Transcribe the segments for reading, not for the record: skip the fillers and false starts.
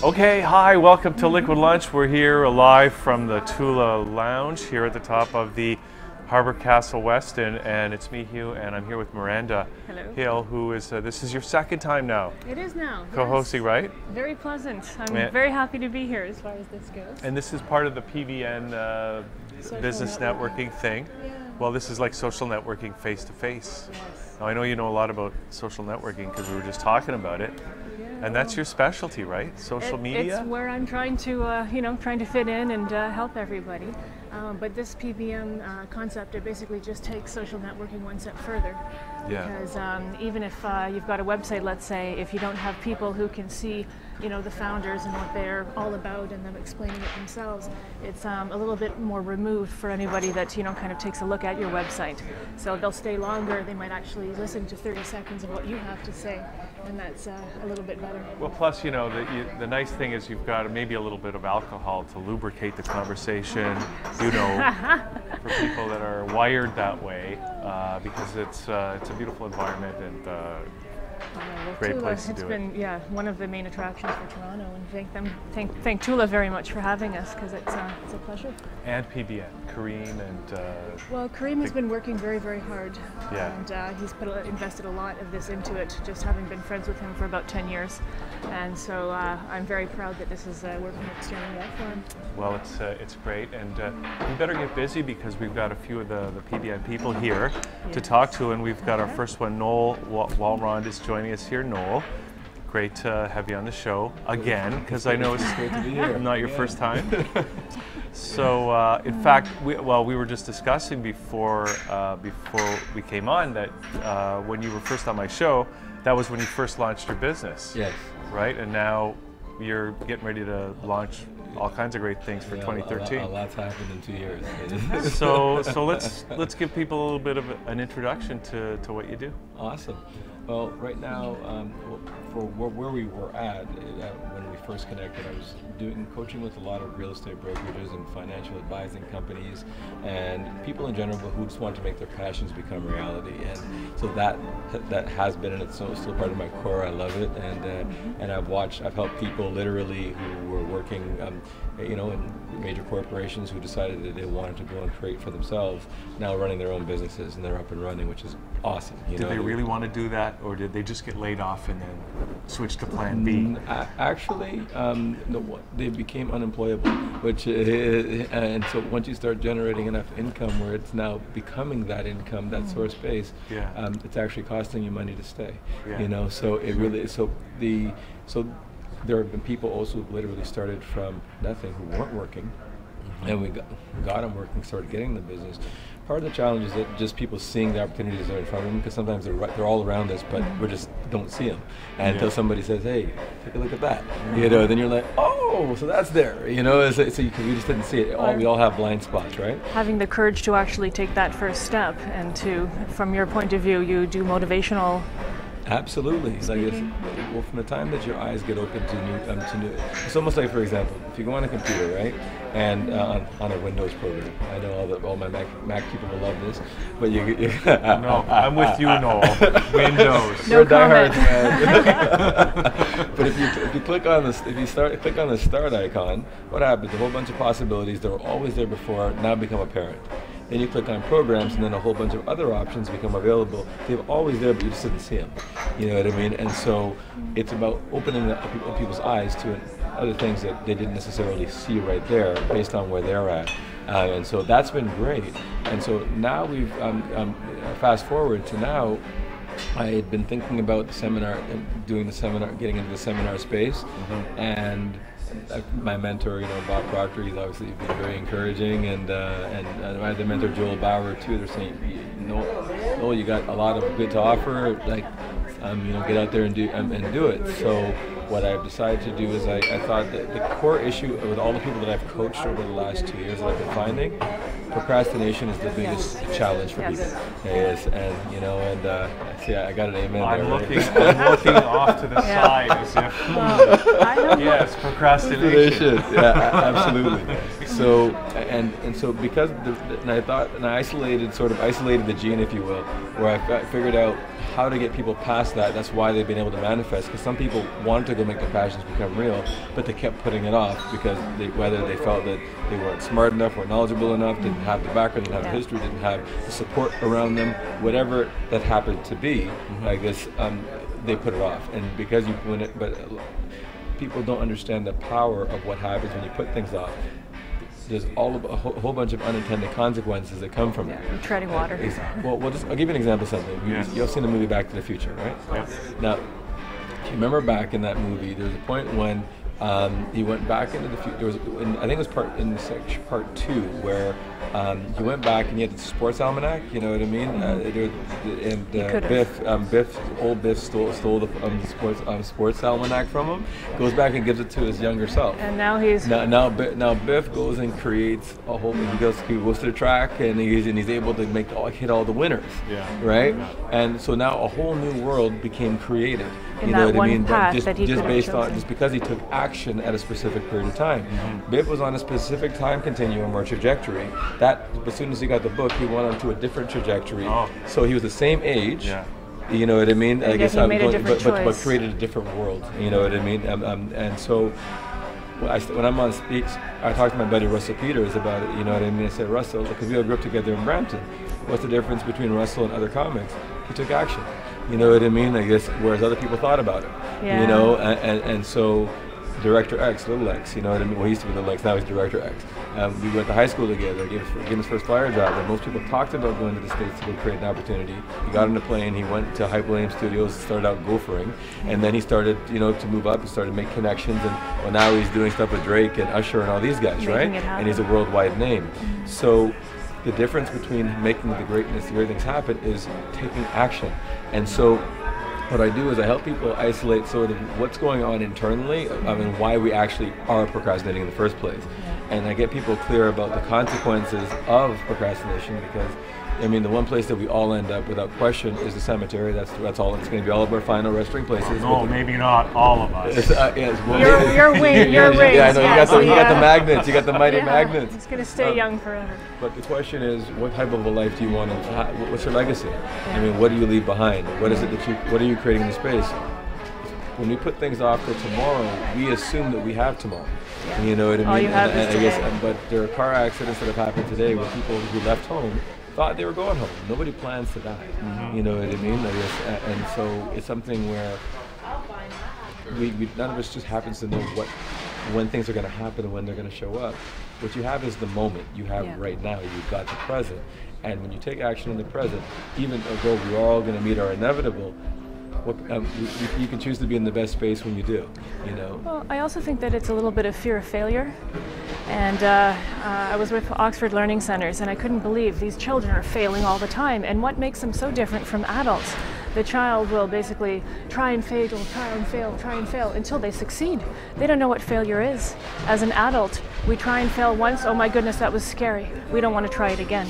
Okay, hi, welcome to Liquid Lunch. We're here live from the Tula Lounge here at the top of the Harbour Castle Westin, and it's me, Hugh, and I'm here with Miranda Hill, who is, this is your second time now. It is now. Co-hosting, yes. Right? Very pleasant. I'm very happy to be here as far as this goes. And this is part of the PBN business networking thing. Yeah. Well, this is like social networking face-to-face. Yes. Now, I know you know a lot about social networking because we were just talking about it. And that's your specialty, right? Social media? It's where I'm trying to, trying to fit in and help everybody. But this PBN concept, it basically just takes social networking one step further. Yeah. Because even if you've got a website, let's say, if you don't have people who can see, the founders and what they're all about and them explaining it themselves, it's a little bit more removed for anybody that, kind of takes a look at your website. So they'll stay longer. They might actually listen to 30 seconds of what you have to say, and that's a little bit better. Well, plus, the nice thing is you've got maybe a little bit of alcohol to lubricate the conversation, for people that are wired that way, because it's a beautiful environment and great place to do it. It's been one of the main attractions for Toronto, and thank Tula very much for having us, because it's a pleasure. And PBN, Kareem and well, Kareem has been working very, very hard, and he's invested a lot of this into it, just having been friends with him for about 10 years, and so I'm very proud that this is working extremely well for him. Well, it's great, and we better get busy because we've got a few of the PBN people here to talk to, and we've got our first one. Noel Walrond is joining us here. Noel, great to have you on the show again, because I know it's great to be here. Not your first time. So, in fact, we were just discussing before we came on that when you were first on my show, that was when you first launched your business. Yes. Right, and now you're getting ready to launch all kinds of great things for 2013. A lot's happened in 2 years. So let's give people a little bit of an introduction to what you do. Awesome. Well, right now, for where we were at when we first connected, I was doing coaching with a lot of real estate brokerages and financial advising companies and people in general who just want to make their passions become reality. And so that has been, and it's still part of my core. I love it, and I've helped people literally who were working, in major corporations who decided that they wanted to go and create for themselves, now running their own businesses, and they're up and running, which is awesome. Did they really want to do that, or did they just get laid off and then switch to plan B? Actually, no, they became unemployable, and so once you start generating enough income where it's now becoming that income, that source base, it's actually costing you money to stay. So it really, so there have been people also who literally started from nothing, who weren't working, and we got them working, started getting the business. Part of the challenge is that just people seeing the opportunities that are in front of them, because sometimes they're all around us, but we just don't see them. And until somebody says, "Hey, take a look at that," then you're like, "Oh, so that's there," So we just didn't see it. We all have blind spots, right? Having the courage to actually take that first step, and to, from your point of view, you do motivational. Absolutely. Well, from the time that your eyes get open to new, it's almost like, for example, if you go on a computer, right, and on a Windows program, I know all my Mac people will love this, but no, I'm with you, Noel. Windows. You're a diehard, man. But if you click on click on the start icon, what happens? A whole bunch of possibilities that were always there before now become apparent. Then you click on programs, and then a whole bunch of other options become available. They're always there, but you just didn't see them. You know what I mean? And so it's about opening up people's eyes to other things that they didn't necessarily see right there based on where they're at. And so that's been great. And so now we've, fast forward to now, I had been thinking about the seminar, doing the seminar, getting into the seminar space, and my mentor, Bob Proctor, he's obviously been very encouraging, and I had the mentor Joel Bauer too. They're saying, "No, you got a lot of good to offer. Get out there and do it." So what I've decided to do is I thought that the core issue with all the people that I've coached over the last 2 years that I've been finding, procrastination is the biggest challenge for people. Yes, and see, I got an amen. I'm looking off to the side as if yes, procrastination. Yeah, absolutely. So and so because and I isolated the gene, if you will, where I figured out how to get people past that. That's why they've been able to manifest, because some people wanted to go make their passions become real, but they kept putting it off because whether they felt that they weren't smart enough or knowledgeable enough, didn't have the background, didn't have the history, didn't have the support around them, whatever that happened to be. I guess they put it off, and because you put it, but people don't understand the power of what happens when you put things off. There's a whole bunch of unintended consequences that come from it. You're treading water. Well, I'll give you an example of something. You've seen the movie Back to the Future, right? Yes. Now, if you remember back in that movie, there was a point when he went back into the future. I think it was part 2, where he went back and he had the sports almanac. You know what I mean? Biff stole the sports almanac from him. Goes back and gives it to his younger self. And now he's now Biff goes and creates a whole. He goes to the track and he's able to hit all the winners. Yeah. Right. Yeah. And so now a whole new world became created. You know what I mean? Just because he took action at a specific period of time. Biff was on a specific time continuum or trajectory. That as soon as he got the book, he went on to a different trajectory. So he was the same age. Yeah. You know what I mean? And he made a different choice. But created a different world. You know what I mean? And so when I'm on speech, I talk to my buddy Russell Peters about it. You know what I mean? I said, Russell, because we all grew up together in Brampton. What's the difference between Russell and other comics? He took action. You know what I mean? I guess whereas other people thought about it. Yeah. You know, and so Director X, Little X, you know what I mean? Well, he used to be Little X, now he's Director X. We went to high school together, gave him his first flyer job, and most people talked about going to the States to go create an opportunity. He got on a plane, he went to Hyperlane Studios, started out gophering, and then he started, to move up, he started to make connections, and now he's doing stuff with Drake and Usher and all these guys, right? And he's a worldwide name. So the difference between making the great things happen is taking action. And so what I do is I help people isolate sort of what's going on internally, and why we actually are procrastinating in the first place. And I get people clear about the consequences of procrastination, because I mean, the one place that we all end up without question is the cemetery. That's all. It's going to be all of our final resting places. No, maybe not all of us. Your wing. Yeah, I know. You got the magnets. You got the mighty magnets. It's going to stay young forever. But the question is, what type of a life do you want? What's your legacy? I mean, what do you leave behind? What is it what are you creating in the space? When we put things off for tomorrow, we assume that we have tomorrow. Yeah. You know what I mean? All you have is today. But there are car accidents that have happened today where people who left home thought they were going home. Nobody plans to die. You know what I mean? And so it's something where none of us just happens to know when things are going to happen and when they're going to show up. What you have is the moment. You have right now. You've got the present. And when you take action in the present, even though we're all going to meet our inevitable, you can choose to be in the best space when you do, Well, I also think that it's a little bit of fear of failure. And I was with Oxford Learning Centers, and I couldn't believe these children are failing all the time. And what makes them so different from adults? The child will basically try and fail until they succeed. They don't know what failure is. As an adult, we try and fail once. Oh my goodness, that was scary. We don't want to try it again.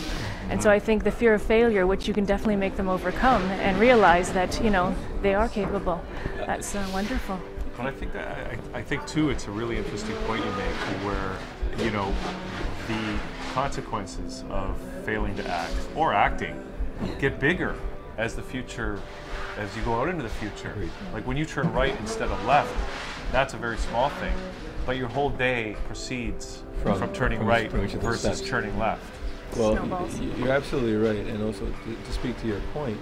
And so I think the fear of failure, which you can definitely make them overcome and realize that, they are capable. That's wonderful. But I think too, it's a really interesting point you make, where, the consequences of failing to act or acting get bigger as you go out into the future. Like when you turn right instead of left, that's a very small thing. But your whole day proceeds from turning right versus turning left. Well, you're absolutely right, and also to speak to your point,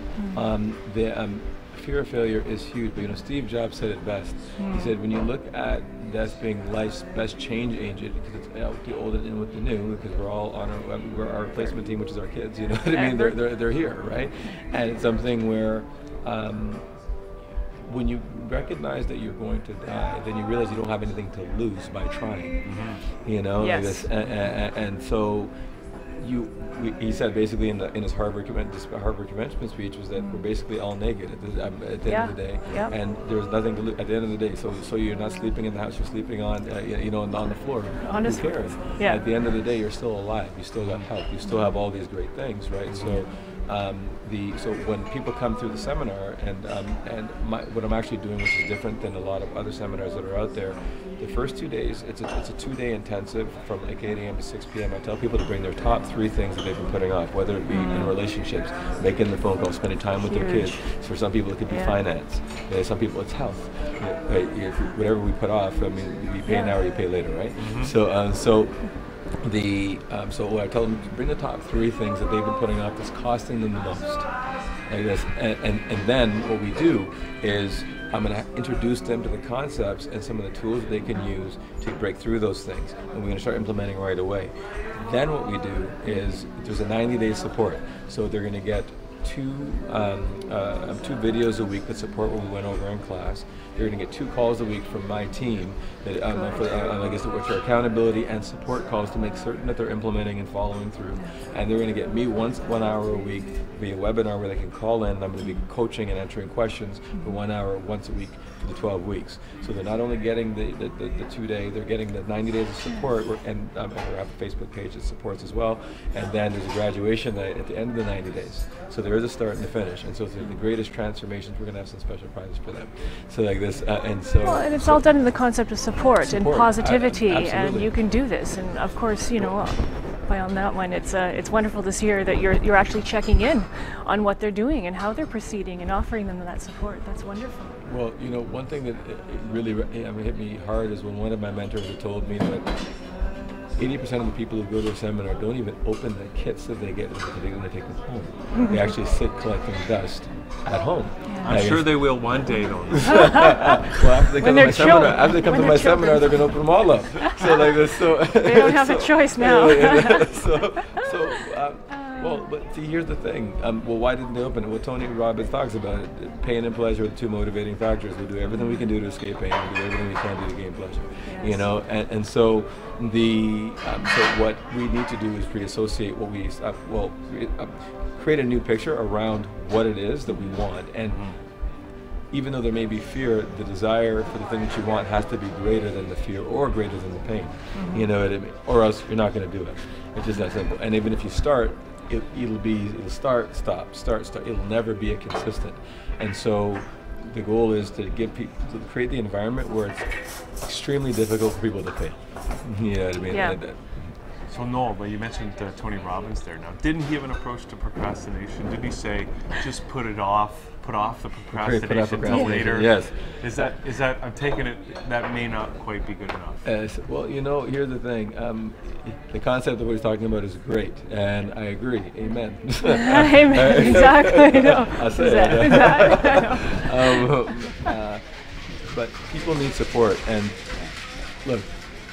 the fear of failure is huge. But Steve Jobs said it best. He said, when you look at this being life's best change agent, because it's out the old and in with the new, because we're all on our replacement team, which is our kids. You know what I mean? They're here, right? And it's something where when you recognize that you're going to die, then you realize you don't have anything to lose by trying. Yes. And so he said basically in his Harvard commencement speech was that we're basically all naked at the end of the day, and there's nothing to at the end of the day. So you're not sleeping in the house, you're sleeping on on the floor. Who cares? Yeah. At the end of the day, you're still alive. You still got help. You still have all these great things, right? So. So when people come through the seminar, what I'm actually doing, which is different than a lot of other seminars that are out there, the first 2 days, it's a 2-day intensive from like 8 a.m. to 6 p.m. I tell people to bring their top 3 things that they've been putting off, whether it be in relationships, making the phone call, spending time with their kids. So for some people it could be finance. Some people it's health. Whatever we put off, I mean, you pay now or you pay later, right? So what I tell them to bring the top 3 things that they've been putting off that's costing them the most. Like this. And then what we do is I'm going to introduce them to the concepts and some of the tools that they can use to break through those things. And we're going to start implementing right away. Then what we do is there's a 90-day support. So they're going to get 2 videos a week that support what we went over in class. They're going to get 2 calls a week from my team, that I guess which are accountability and support calls to make certain that they're implementing and following through. And they're going to get me 1 hour a week via webinar where they can call in. I'm going to be coaching and answering questions for 1 hour once a week for the 12 weeks. So they're not only getting the 2-day, they're getting the 90 days of support, and we have a Facebook page that supports as well. And then there's a graduation night at the end of the 90 days. So there is a start and a finish. And so it's the greatest transformations. We're going to have some special prizes for them. So like this, and it's all done in the concept of support and positivity, absolutely. And you can do this. And of course, by on that one, it's wonderful to hear that you're actually checking in on what they're doing and how they're proceeding and offering them that support. That's wonderful. Well, one thing that really hit me hard is when one of my mentors had told me that 80% of the people who go to a seminar don't even open the kits that they get because they're going to take them home. They actually sit collecting dust at home. Yeah. I'm sure they will one day, though. Well, after they come to my seminar, they're going to open them all up. So like this, they don't have a choice now. But see, here's the thing. Why didn't they open it? Well, Tony Robbins talks about it. Pain and pleasure are the 2 motivating factors. We'll do everything we can do to escape pain. We'll do everything we can do to gain pleasure. Yes. So what we need to do is pre-associate what we create a new picture around what it is that we want. And even though there may be fear, the desire for the thing that you want has to be greater than the fear or greater than the pain. You know what I mean? Or else you're not going to do it. It's just that simple. And even if you start, it'll start, stop, start, start. It'll never be a consistent. And so the goal is to create the environment where it's extremely difficult for people to fail. You know what I mean? Yeah. So Noel, but you mentioned Tony Robbins there. Now, didn't he have an approach to procrastination? Did he say just put off the procrastination until later? Yes. Is that? I'm taking it that may not quite be good enough. Well, here's the thing. The concept of what he's talking about is great, and I agree. Amen. Amen. Exactly. No. I say that. But people need support, and look.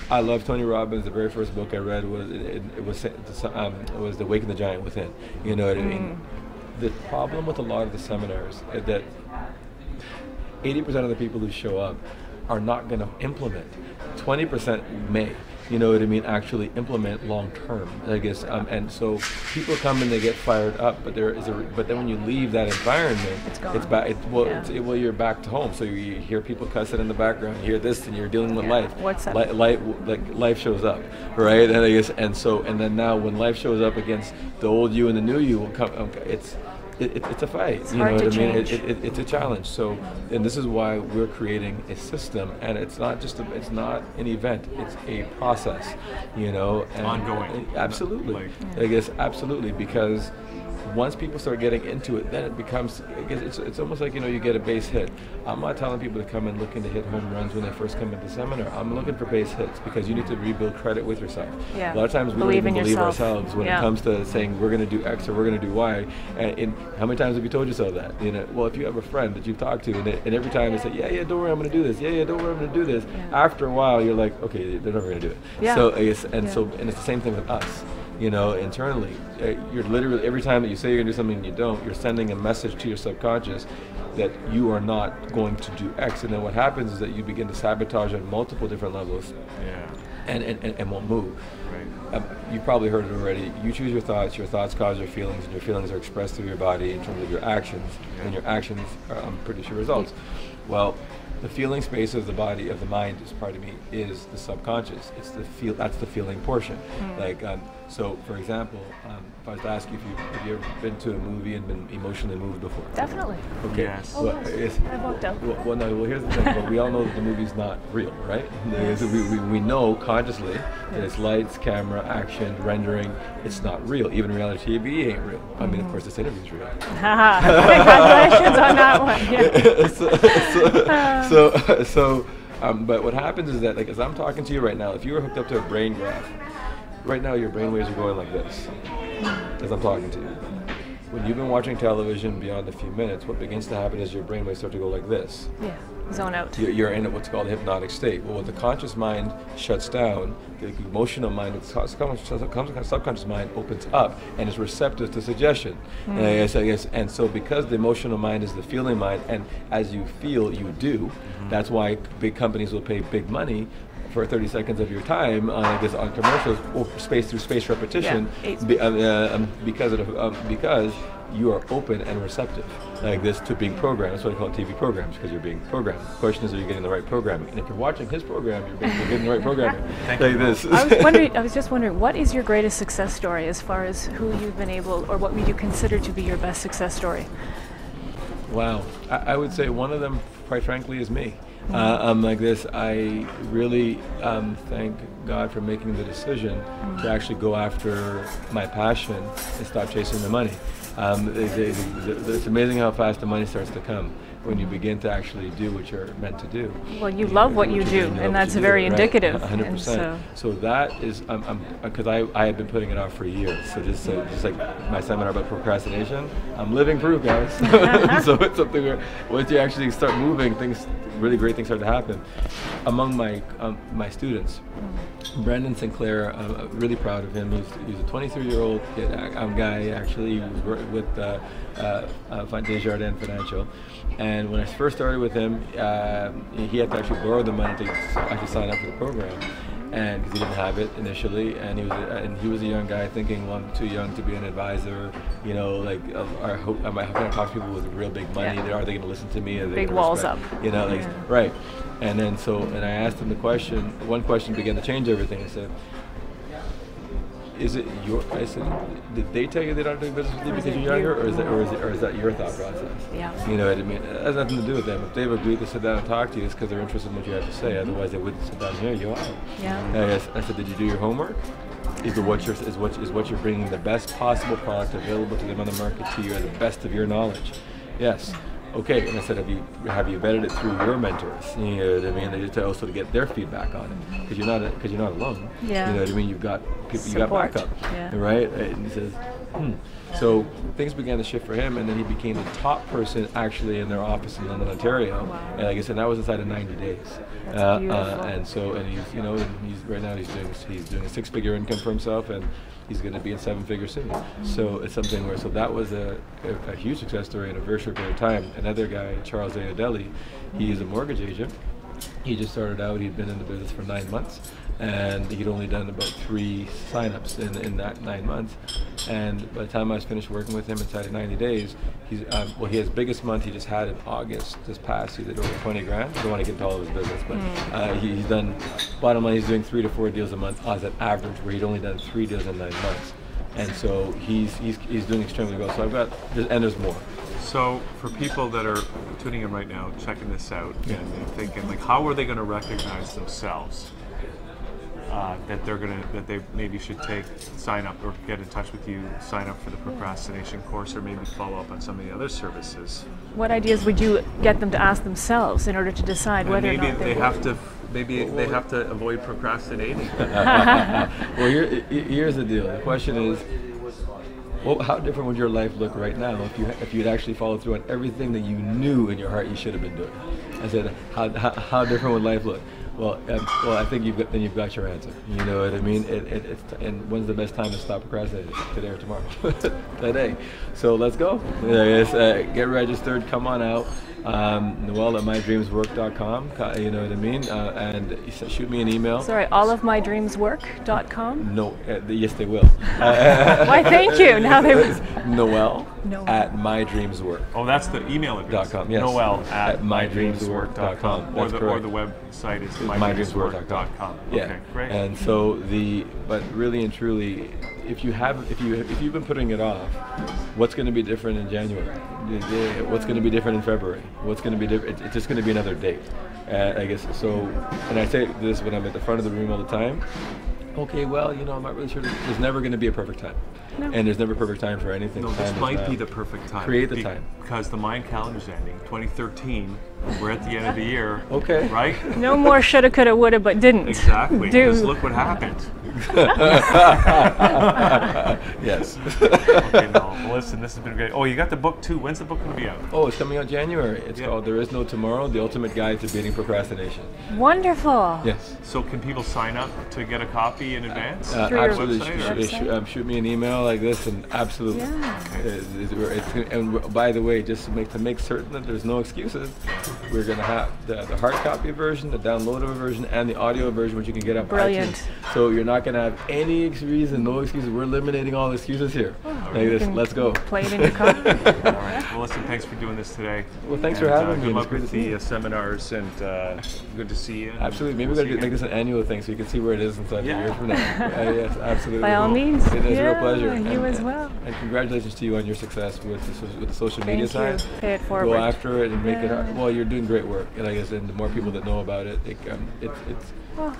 I love Tony Robbins. The very first book I read was The Awaken the Giant Within. You know what I mean? The problem with a lot of the seminars is that 80% of the people who show up are not going to implement. 20% may. You know what I mean? Actually implement long term, I guess. And so people come and they get fired up, but then when you leave that environment, it's back. You're back to home. So you hear people cussing in the background. You hear this, and you're dealing with life. What's that? Life shows up, right? And I guess, and then now when life shows up against the old you and the new you will come. It's a fight. It's hard to change. It's a challenge. So, and this is why we're creating a system, and it's not an event. It's a process. And ongoing. Absolutely. I guess absolutely, because once people start getting into it, then it becomes. It's almost like you get a base hit. I'm not telling people to come in looking to hit home runs when they first come into seminar. I'm looking for base hits because you need to rebuild credit with yourself. Yeah. A lot of times we don't even believe ourselves when it comes to saying we're going to do X or we're going to do Y. And how many times have you told yourself that? Well, if you have a friend that you've talked to, and every time they say, yeah, don't worry, I'm going to do this. Yeah, don't worry, I'm going to do this. Yeah. After a while, you're like, okay, they're never going to do it. Yeah. So it's the same thing with us. Internally, you're literally, every time that you say you're going to do something and you don't, you're sending a message to your subconscious that you are not going to do X. And then what happens is that you begin to sabotage on multiple different levels. Yeah. and won't move. Right. You've probably heard it already. You choose your thoughts cause your feelings, and your feelings are expressed through your body in terms of your actions, and your actions are, I'm pretty sure, results. Well, the feeling space of the body, of the mind, is the subconscious. It's that's the feeling portion. Like, so for example, if I was to ask you if you've ever been to a movie and been emotionally moved before? Definitely. Okay. Yes. Oh, Well, yes. I've walked out. well, no. Well, here's the thing. Well, we all know that the movie's not real, right? We know consciously that it's lights, camera, action, rendering. It's not real. Even reality TV ain't real. I mean, of course, this interview's real. Congratulations on that one. Yeah. But what happens is that, like, as I'm talking to you right now, if you were hooked up to a brain graph, right now your brain waves are going like this as I'm talking to you. When you've been watching television beyond a few minutes, what begins to happen is your brain waves start to go like this. Yeah. Zone out. You're in what's called a hypnotic state. Well, when the conscious mind shuts down, the emotional mind, the subconscious mind opens up and is receptive to suggestion. And so because the emotional mind is the feeling mind, and as you feel, you do, that's why big companies will pay big money for 30 seconds of your time on commercials or space repetition, because you are open and receptive like this to being programmed. That's why they call it TV programs, because you're being programmed. The question is, are you getting the right programming? And if you're watching his program, you're getting the right programming. This. I was just wondering, what is your greatest success story as far as who you've been able, or what would you consider to be your best success story? Wow, I would say one of them, quite frankly, is me. Like this, I really thank God for making the decision to actually go after my passion and stop chasing the money. It's amazing how fast the money starts to come when you begin to actually do what you're meant to do. Well, you love what you do, and that's very indicative. 100%. So that is, because I had been putting it off for years. So just like my seminar about procrastination, I'm living proof, guys. So it's something where once you actually start moving, really great things start to happen. Among my students, Brendan Sinclair, I'm really proud of him. He's a 23-year-old guy, actually. He was with Desjardins Financial. And when I first started with him, he had to actually borrow the money to actually sign up for the program, and because he didn't have it initially, and he was a young guy thinking, well, I'm too young to be an advisor. You know, like, how can I talk to people with real big money? Yeah. Are they going to listen to me? Are they big gonna walls respect? up. You know, like, right. And then I asked him the question. One question began to change everything. I said, I said, did they tell you they're not doing business with you because you're younger, or is that your thought process? Yeah. You know what I mean? It has nothing to do with them. If they've agreed to sit down and talk to you, it's because they're interested in what you have to say. Otherwise, they wouldn't sit down and hear you out. Yeah. I said, did you do your homework? Is what you're bringing the best possible product available to them on the market to you at the best of your knowledge? Yes. Okay, and I said, have you vetted it through your mentors? You know what I mean? Also to get their feedback on it, because you're not alone. Yeah. You know what I mean? You've got people, Support. you got backup, Yeah. right? And he says, So things began to shift for him, and then he became the top person actually in their office in London, Ontario. Wow. And like I said, that was inside of 90 days. That's beautiful. And he's right now he's doing a 6-figure income for himself, and he's going to be in 7-figures soon. So it's something where, so that was a huge success story in a very short period of time. Another guy, Charles Ayodele, he is a mortgage agent. He just started out, he'd been in the business for 9 months, and he'd only done about 3 signups in that 9 months. And by the time I was finished working with him inside of 90 days, his biggest month he just had in August, this past, he did over 20 grand. I don't want to get into all of his business, but he's done, bottom line, he's doing 3 to 4 deals a month as an average, where he'd only done 3 deals in 9 months. And so he's doing extremely well. So I've got, and there's more. So for people that are tuning in right now, checking this out, and they're thinking, like, how are they going to recognize themselves that they maybe should sign up or get in touch with you, sign up for the procrastination course, or maybe follow up on some of the other services? What ideas would you get them to ask themselves in order to decide whether or not they have to avoid procrastinating? Well, here's the deal. The question is, well, how different would your life look right now if you'd actually followed through on everything that you knew in your heart you should have been doing? I said, how different would life look? Well, I think you've got your answer. You know what I mean? And when's the best time to stop procrastinating? Today or tomorrow? Today. So let's go. Get registered. Come on out. Noel at mydreamswork.com. You know what I mean? And shoot me an email. Sorry, allofmydreamswork.com? No, yes, they will. Why, thank you. Now they will. Noel at mydreamswork. Oh, that's the email address. .com, yes. Noel at mydreamswork.com. Or That's the website is mydreamswork.com. Okay, Yeah. great. And so but really and truly, if you've been putting it off, what's going to be different in January? What's going to be different in February? What's going to be different? It's just going to be another date, I guess. So, and I say this when I'm at the front of the room all the time. Okay, well, I'm not really sure. There's never going to be a perfect time. No. And there's never a perfect time for anything. No, this might be the perfect time. Create the time. Because the Mayan calendar's ending, 2013. We're at the end of the year. Okay. Right? No more shoulda, coulda, woulda, but didn't. Exactly. Do. Just look what happened. Yes. Okay, no. Well, listen, this has been great. Oh, you got the book too. When's the book going to be out? Oh, it's coming out January. It's called There Is No Tomorrow, The Ultimate Guide to Beating Procrastination. Wonderful. Yes. So can people sign up to get a copy in advance? Through your Absolutely. website? Shoot me an email like this, and absolutely. Yeah. And by the way, just to make certain that there's no excuses, we're going to have the hard copy version, the downloadable version, and the audio version, which you can get up. Brilliant. iTunes. So you're not going to have any reason, no excuses. We're eliminating all excuses here. Like this. Let's go. Play it in your car. All right. Well, listen, thanks for doing this today. Well, thanks for having me. Good luck It's with the seminars, and good to see you. Absolutely. Maybe we're going to make this an annual thing so you can see where it is inside a year from now. Yes, absolutely. By all means. It is a real pleasure. You as well. And congratulations to you on your success with the social media Thank side. you. Pay it forward. Go after it and make it. Well, you're doing great work, and I guess and the more people that know about it,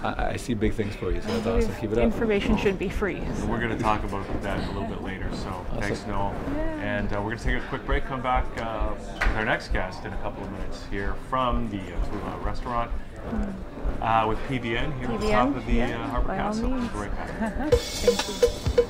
I see big things for you. So that's awesome. Keep it up. Information should be free. So we're going to talk about that a little bit later. So thanks, Noel. And we're going to take a quick break. Come back with our next guest in a couple of minutes here from the Tula restaurant with PBN here at the top of the Harbour by all Castle. means. We'll be right back. Thank you.